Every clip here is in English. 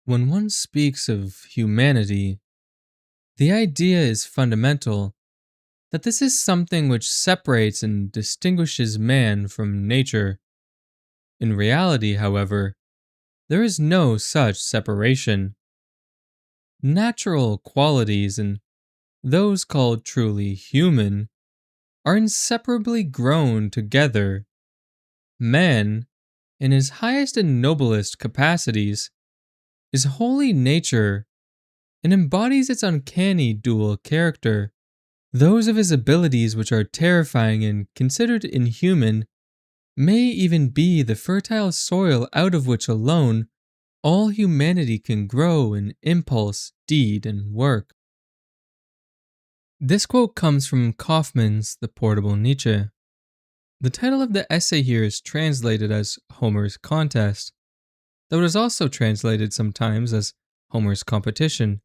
When one speaks of humanity, the idea is fundamental that this is something which separates and distinguishes man from nature. In reality, however, there is no such separation. Natural qualities and those called truly human are inseparably grown together. Man, in his highest and noblest capacities, is wholly nature and embodies its uncanny dual character. Those of his abilities which are terrifying and considered inhuman may even be the fertile soil out of which alone all humanity can grow in impulse, deed, and work. This quote comes from Kaufmann's The Portable Nietzsche. The title of the essay here is translated as Homer's Contest, though it is also translated sometimes as Homer's Competition,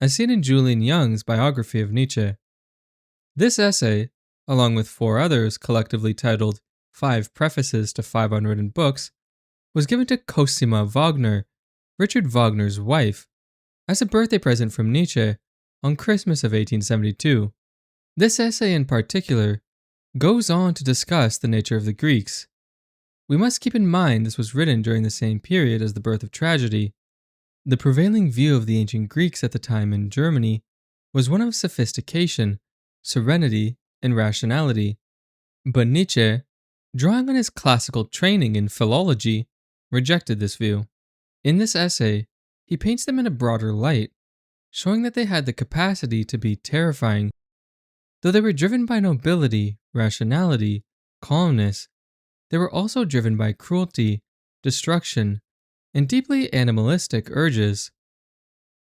as seen in Julian Young's biography of Nietzsche. This essay, along with four others collectively titled Five Prefaces to 5 Unwritten Books, was given to Cosima Wagner, Richard Wagner's wife, as a birthday present from Nietzsche on Christmas of 1872. This essay in particular goes on to discuss the nature of the Greeks. We must keep in mind this was written during the same period as the birth of tragedy. The prevailing view of the ancient Greeks at the time in Germany was one of sophistication, serenity, and rationality. But Nietzsche, drawing on his classical training in philology, rejected this view. In this essay, he paints them in a broader light, showing that they had the capacity to be terrifying. Though they were driven by nobility, rationality, calmness, they were also driven by cruelty, destruction, and deeply animalistic urges.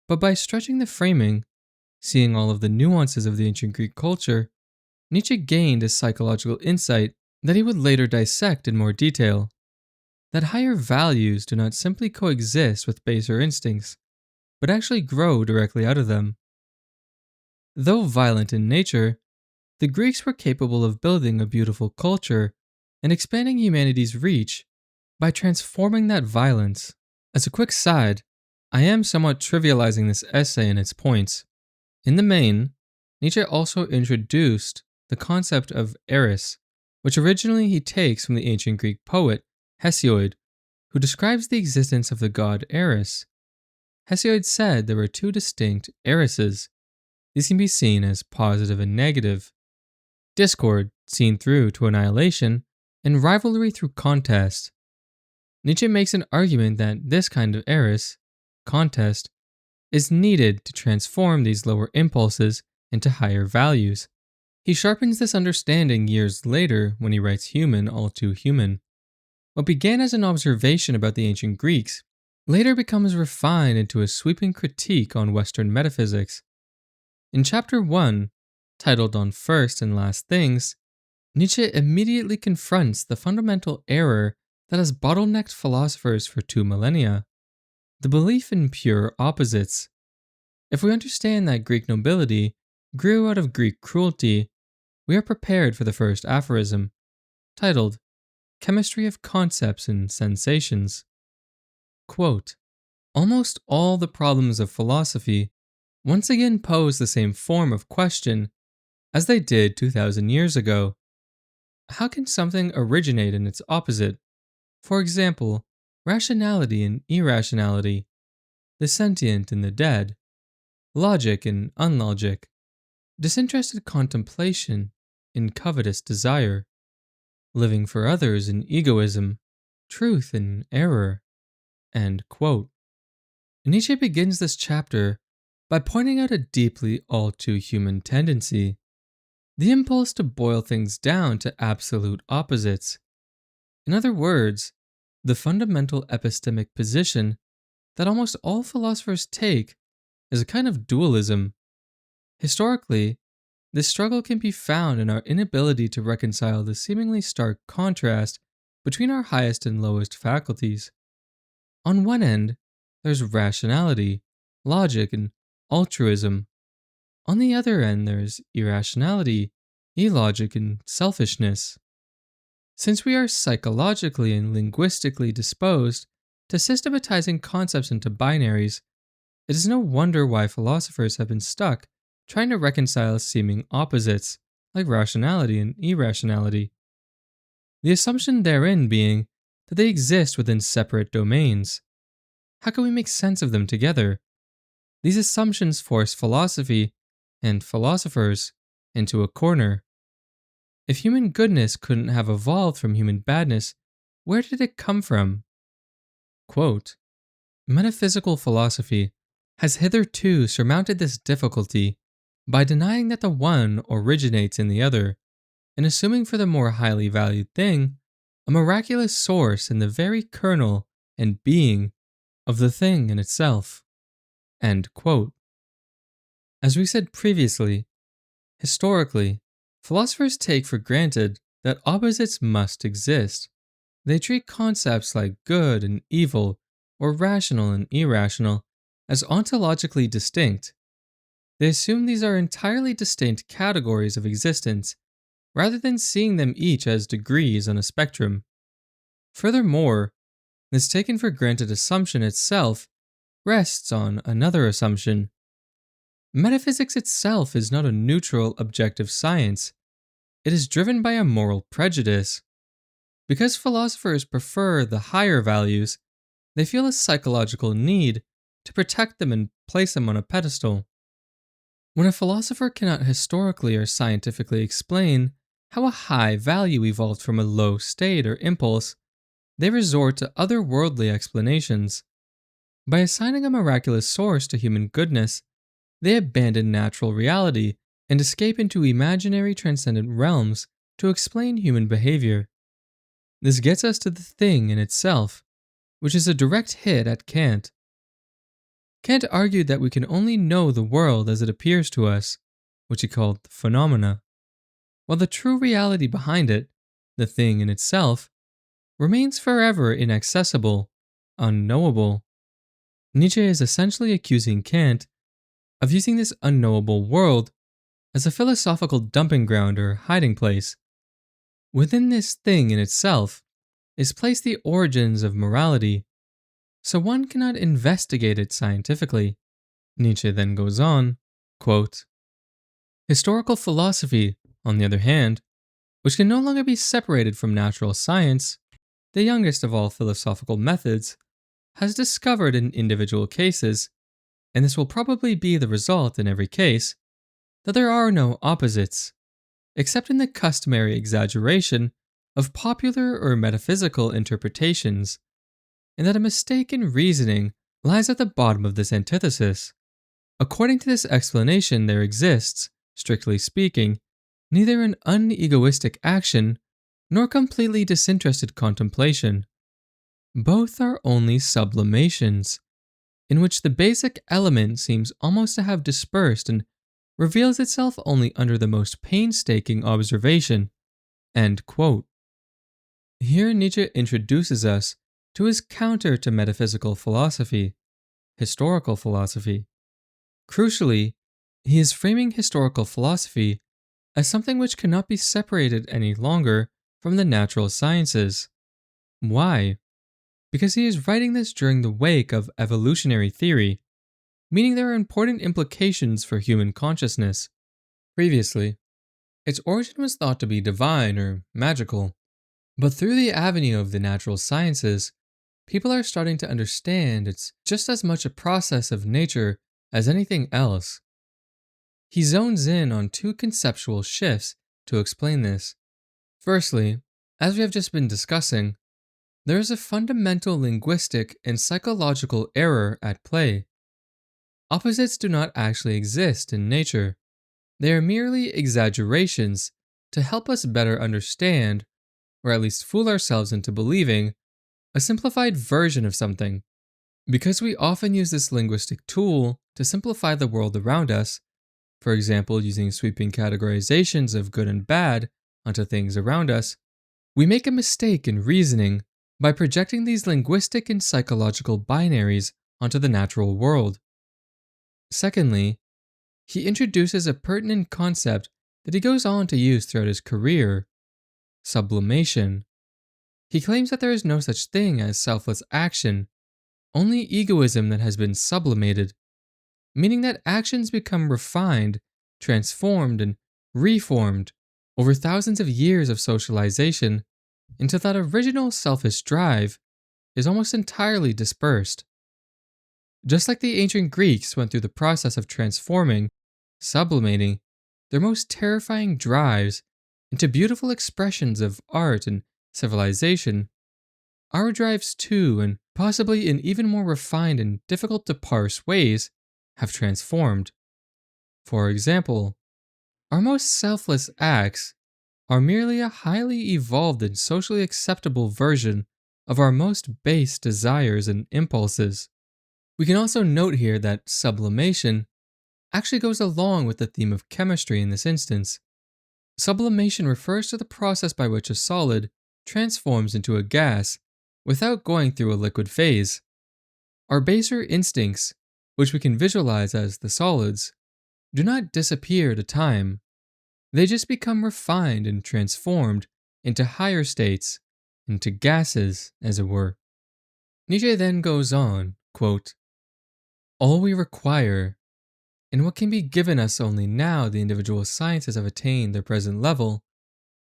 But by stretching the framing, seeing all of the nuances of the ancient Greek culture, Nietzsche gained a psychological insight that he would later dissect in more detail. That higher values do not simply coexist with baser instincts, but actually grow directly out of them. Though violent in nature, the Greeks were capable of building a beautiful culture and expanding humanity's reach by transforming that violence. As a quick side, I am somewhat trivializing this essay and its points. In the main, Nietzsche also introduced the concept of Eris, which originally he takes from the ancient Greek poet Hesiod, who describes the existence of the god Eris. Hesiod said there were two distinct Erises. These can be seen as positive and negative. Discord, seen through to annihilation, and rivalry through contest. Nietzsche makes an argument that this kind of Eris, contest, is needed to transform these lower impulses into higher values. He sharpens this understanding years later when he writes Human, All Too Human. What began as an observation about the ancient Greeks later becomes refined into a sweeping critique on Western metaphysics. In Chapter 1, titled On First and Last Things, Nietzsche immediately confronts the fundamental error that has bottlenecked philosophers for 2 millennia: the belief in pure opposites. If we understand that Greek nobility grew out of Greek cruelty, we are prepared for the first aphorism, titled Chemistry of Concepts and Sensations. Quote, almost all the problems of philosophy once again pose the same form of question as they did 2,000 years ago. How can something originate in its opposite? For example, rationality and irrationality, the sentient and the dead, logic and unlogic, disinterested contemplation and covetous desire, living for others in egoism, truth and error. End quote. Nietzsche begins this chapter by pointing out a deeply all too human tendency, the impulse to boil things down to absolute opposites. In other words, the fundamental epistemic position that almost all philosophers take is a kind of dualism. Historically, this struggle can be found in our inability to reconcile the seemingly stark contrast between our highest and lowest faculties. On one end, there's rationality, logic, and altruism. On the other end, there's irrationality, illogic, and selfishness. Since we are psychologically and linguistically disposed to systematizing concepts into binaries, it is no wonder why philosophers have been stuck trying to reconcile seeming opposites, like rationality and irrationality. The assumption therein being that they exist within separate domains. How can we make sense of them together? These assumptions force philosophy and philosophers into a corner. If human goodness couldn't have evolved from human badness, where did it come from? Quote, metaphysical philosophy has hitherto surmounted this difficulty by denying that the one originates in the other, and assuming for the more highly valued thing a miraculous source in the very kernel and being of the thing in itself. End quote. As we said previously, historically, philosophers take for granted that opposites must exist. They treat concepts like good and evil, or rational and irrational, as ontologically distinct. They assume these are entirely distinct categories of existence, rather than seeing them each as degrees on a spectrum. Furthermore, this taken for granted assumption itself rests on another assumption. Metaphysics itself is not a neutral, objective science. It is driven by a moral prejudice. Because philosophers prefer the higher values, they feel a psychological need to protect them and place them on a pedestal. When a philosopher cannot historically or scientifically explain how a high value evolved from a low state or impulse, they resort to otherworldly explanations. By assigning a miraculous source to human goodness, they abandon natural reality and escape into imaginary transcendent realms to explain human behavior. This gets us to the thing in itself, which is a direct hit at Kant. Kant argued that we can only know the world as it appears to us, which he called phenomena, while the true reality behind it, the thing in itself, remains forever inaccessible, unknowable. Nietzsche is essentially accusing Kant of using this unknowable world as a philosophical dumping ground or hiding place. Within this thing in itself is placed the origins of morality, so one cannot investigate it scientifically. Nietzsche then goes on, quote, historical philosophy, on the other hand, which can no longer be separated from natural science, the youngest of all philosophical methods, has discovered in individual cases, and this will probably be the result in every case, that there are no opposites, except in the customary exaggeration of popular or metaphysical interpretations, and that a mistake in reasoning lies at the bottom of this antithesis. According to this explanation, there exists, strictly speaking, neither an unegoistic action nor completely disinterested contemplation. Both are only sublimations, in which the basic element seems almost to have dispersed and reveals itself only under the most painstaking observation. End quote. Here Nietzsche introduces us to his counter to metaphysical philosophy, historical philosophy. Crucially, he is framing historical philosophy as something which cannot be separated any longer from the natural sciences. Why? Because he is writing this during the wake of evolutionary theory, meaning there are important implications for human consciousness. Previously, its origin was thought to be divine or magical, but through the avenue of the natural sciences, people are starting to understand it's just as much a process of nature as anything else. He zones in on two conceptual shifts to explain this. Firstly, as we have just been discussing, there is a fundamental linguistic and psychological error at play. Opposites do not actually exist in nature. They are merely exaggerations to help us better understand, or at least fool ourselves into believing, a simplified version of something. Because we often use this linguistic tool to simplify the world around us, for example using sweeping categorizations of good and bad onto things around us, we make a mistake in reasoning by projecting these linguistic and psychological binaries onto the natural world. Secondly, he introduces a pertinent concept that he goes on to use throughout his career: sublimation. He claims that there is no such thing as selfless action only egoism that has been sublimated, meaning that actions become refined, transformed, and reformed over thousands of years of socialization until that original selfish drive is almost entirely dispersed. Just like the ancient Greeks went through the process of transforming, sublimating their most terrifying drives into beautiful expressions of art and civilization, our drives too, and possibly in even more refined and difficult to parse ways, have transformed. For example, our most selfless acts are merely a highly evolved and socially acceptable version of our most base desires and impulses. We can also note here that sublimation actually goes along with the theme of chemistry in this instance. Sublimation refers to the process by which a solid transforms into a gas without going through a liquid phase. Our baser instincts, which we can visualize as the solids, do not disappear to time. They just become refined and transformed into higher states, into gases, as it were. Nietzsche then goes on, quote, "All we require, and what can be given us only now the individual sciences have attained their present level,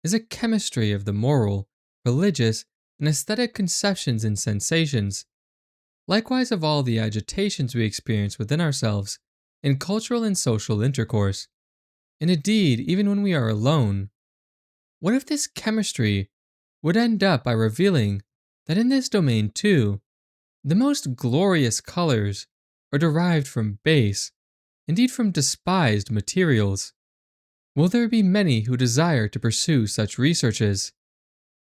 is a chemistry of the moral, religious, and aesthetic conceptions and sensations, likewise of all the agitations we experience within ourselves in cultural and social intercourse, and indeed even when we are alone. What if this chemistry would end up by revealing that in this domain too, the most glorious colors are derived from base, indeed from despised materials? Will there be many who desire to pursue such researches?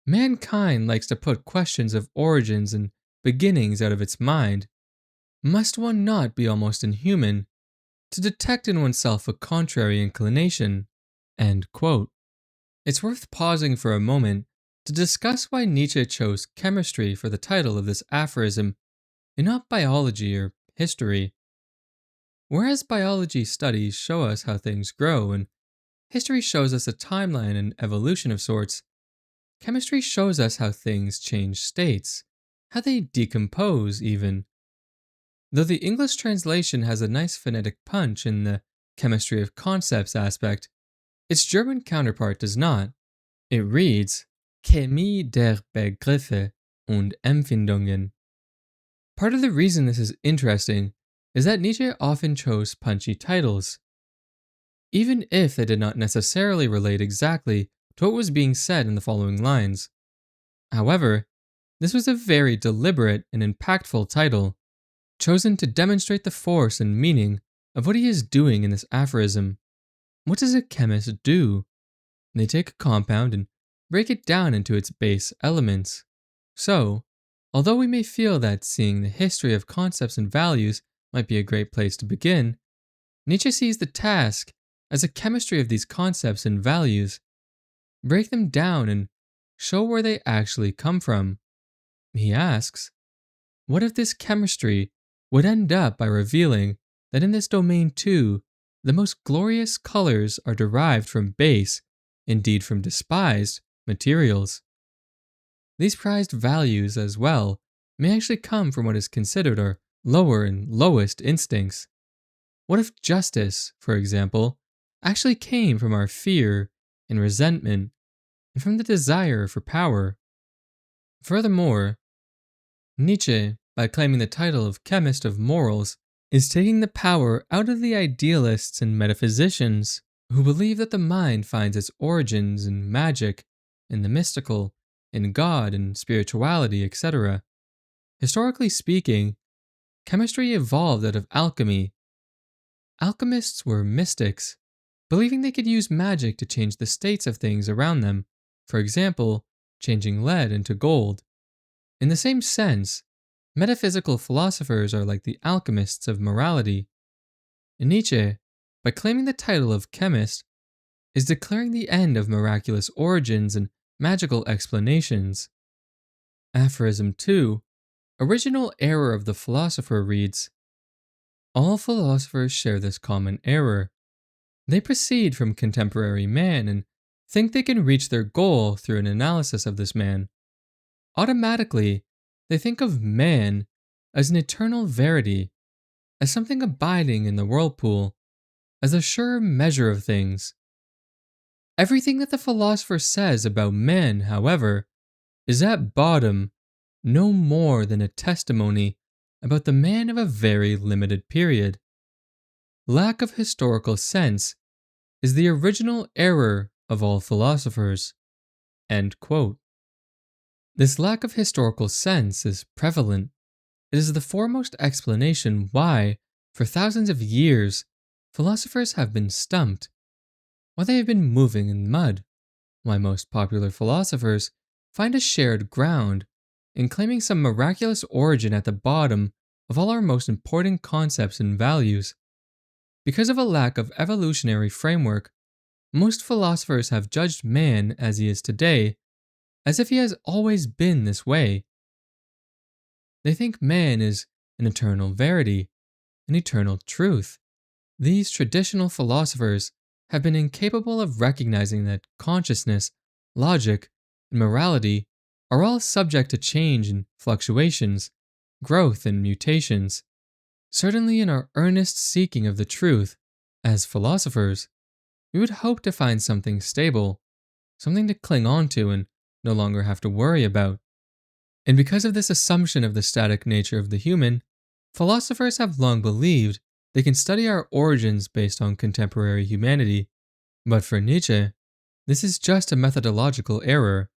Mankind likes to put questions of origins and beginnings out of its mind. Must one not be almost inhuman to detect in oneself a contrary inclination?" End quote. It's worth pausing for a moment to discuss why Nietzsche chose chemistry for the title of this aphorism and not biology or history. Whereas biology studies show us how things grow and history shows us a timeline and evolution of sorts, chemistry shows us how things change states, how they decompose even. Though the English translation has a nice phonetic punch in the chemistry of concepts aspect, its German counterpart does not. It reads Chemie der Begriffe und Empfindungen. Part of the reason this is interesting is that Nietzsche often chose punchy titles, even if they did not necessarily relate exactly to what was being said in the following lines. However, this was a very deliberate and impactful title, chosen to demonstrate the force and meaning of what he is doing in this aphorism. What does a chemist do? They take a compound and break it down into its base elements. So, although we may feel that seeing the history of concepts and values might be a great place to begin, Nietzsche sees the task as a chemistry of these concepts and values. Break them down and show where they actually come from. He asks, what if this chemistry would end up by revealing that in this domain too, the most glorious colors are derived from base, indeed from despised, materials? These prized values, as well, may actually come from what is considered our lower and lowest instincts. What if justice, for example, actually came from our fear and resentment, and from the desire for power? Furthermore, Nietzsche, by claiming the title of chemist of morals, is taking the power out of the idealists and metaphysicians who believe that the mind finds its origins in magic, in the mystical, in God and spirituality, etc. Historically speaking, chemistry evolved out of alchemy. Alchemists were mystics, believing they could use magic to change the states of things around them, for example, changing lead into gold. In the same sense, metaphysical philosophers are like the alchemists of morality. Nietzsche, by claiming the title of chemist, is declaring the end of miraculous origins and magical explanations. Aphorism 2, original error of the philosopher reads, all philosophers share this common error. They proceed from contemporary man and think they can reach their goal through an analysis of this man. Automatically, they think of man as an eternal verity, as something abiding in the whirlpool, as a sure measure of things. Everything that the philosopher says about man, however, is at bottom no more than a testimony about the man of a very limited period. Lack of historical sense is the original error of all philosophers. End quote. This lack of historical sense is prevalent. It is the foremost explanation why, for thousands of years, philosophers have been stumped, why they have been moving in mud, why most popular philosophers find a shared ground in claiming some miraculous origin at the bottom of all our most important concepts and values. Because of a lack of evolutionary framework, most philosophers have judged man as he is today as if he has always been this way. They think man is an eternal verity, an eternal truth. These traditional philosophers have been incapable of recognizing that consciousness, logic, and morality are all subject to change and fluctuations, growth and mutations. Certainly, in our earnest seeking of the truth, as philosophers, we would hope to find something stable, something to cling on to and no longer have to worry about. And because of this assumption of the static nature of the human, philosophers have long believed they can study our origins based on contemporary humanity. But for Nietzsche, this is just a methodological error.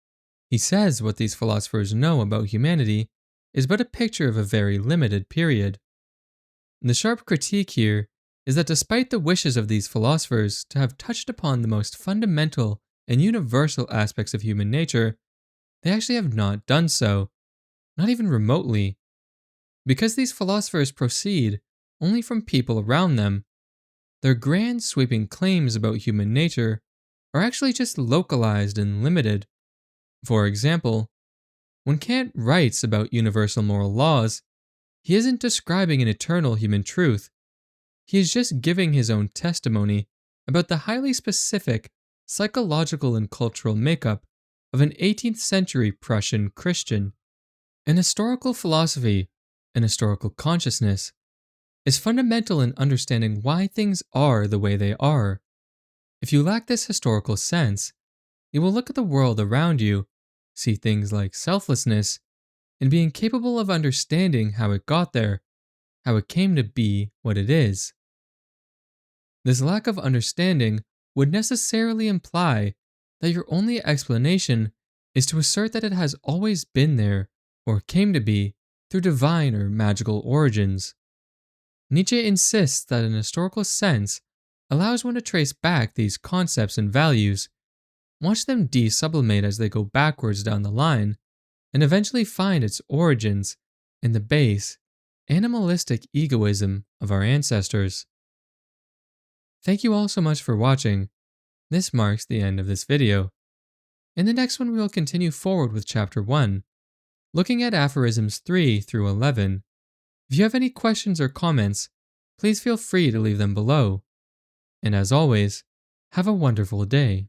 He says what these philosophers know about humanity is but a picture of a very limited period. The sharp critique here is that despite the wishes of these philosophers to have touched upon the most fundamental and universal aspects of human nature, they actually have not done so, not even remotely. Because these philosophers proceed only from people around them, their grand sweeping claims about human nature are actually just localized and limited. For example, when Kant writes about universal moral laws, he isn't describing an eternal human truth. He is just giving his own testimony about the highly specific psychological and cultural makeup of an 18th century Prussian Christian. An historical philosophy, an historical consciousness, is fundamental in understanding why things are the way they are. If you lack this historical sense, you will look at the world around you, see things like selflessness, and be incapable of understanding how it got there, how it came to be what it is. This lack of understanding would necessarily imply that your only explanation is to assert that it has always been there, or came to be, through divine or magical origins. Nietzsche insists that an historical sense allows one to trace back these concepts and values, watch them de-sublimate as they go backwards down the line, and eventually find its origins in the base, animalistic egoism of our ancestors. Thank you all so much for watching. This marks the end of this video. In the next one we will continue forward with Chapter 1, looking at Aphorisms 3 through 11. If you have any questions or comments, please feel free to leave them below. And as always, have a wonderful day.